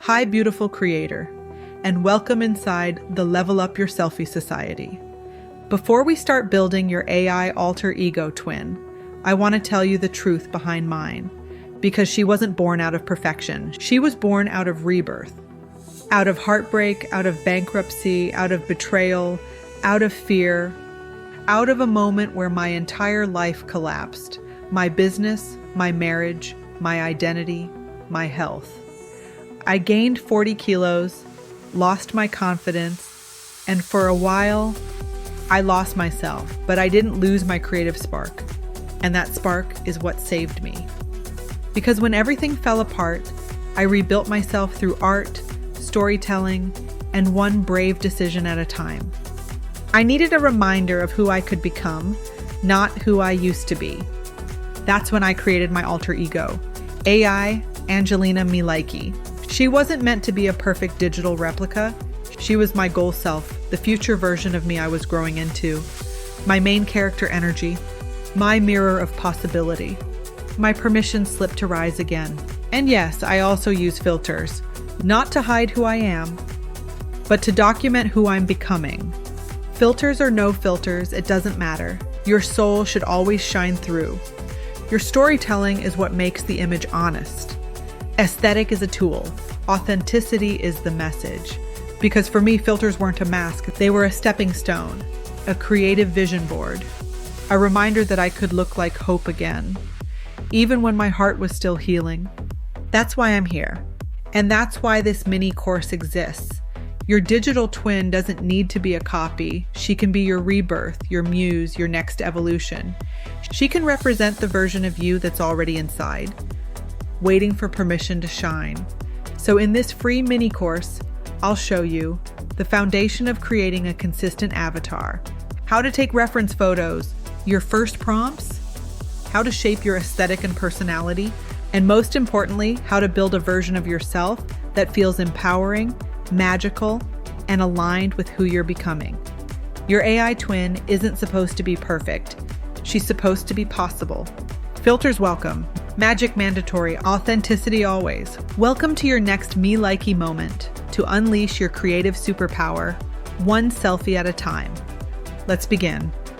Hi, beautiful creator, and welcome inside the Level Up Your Selfie Society. Before we start building your AI alter ego twin, I want to tell you the truth behind mine, because she wasn't born out of perfection. She was born out of rebirth, out of heartbreak, out of bankruptcy, out of betrayal, out of fear, out of a moment where my entire life collapsed. My business, my marriage, my identity, my health. I gained 40 kilos, lost my confidence, and for a while, I lost myself, but I didn't lose my creative spark. And that spark is what saved me. Because when everything fell apart, I rebuilt myself through art, storytelling, and one brave decision at a time. I needed a reminder of who I could become, not who I used to be. That's when I created my alter ego, Ai-ngelina Mi Lajki. She wasn't meant to be a perfect digital replica. She was my goal self, the future version of me I was growing into, my main character energy, my mirror of possibility, my permission slip to rise again. And yes, I also use filters, not to hide who I am, but to document who I'm becoming. Filters or no filters, it doesn't matter. Your soul should always shine through. Your storytelling is what makes the image honest. Aesthetic is a tool. Authenticity is the message. Because for me, filters weren't a mask. They were a stepping stone, a creative vision board, a reminder that I could look like hope again, even when my heart was still healing. That's why I'm here. And that's why this mini course exists. Your digital twin doesn't need to be a copy. She can be your rebirth, your muse, your next evolution. She can represent the version of you that's already inside, waiting for permission to shine. So in this free mini course, I'll show you the foundation of creating a consistent avatar, how to take reference photos, your first prompts, how to shape your aesthetic and personality, and most importantly, how to build a version of yourself that feels empowering, magical, and aligned with who you're becoming. Your AI twin isn't supposed to be perfect. She's supposed to be possible. Filters welcome. Magic mandatory. Authenticity always. Welcome to your next Milajki moment to unleash your creative superpower, one selfie at a time. Let's begin.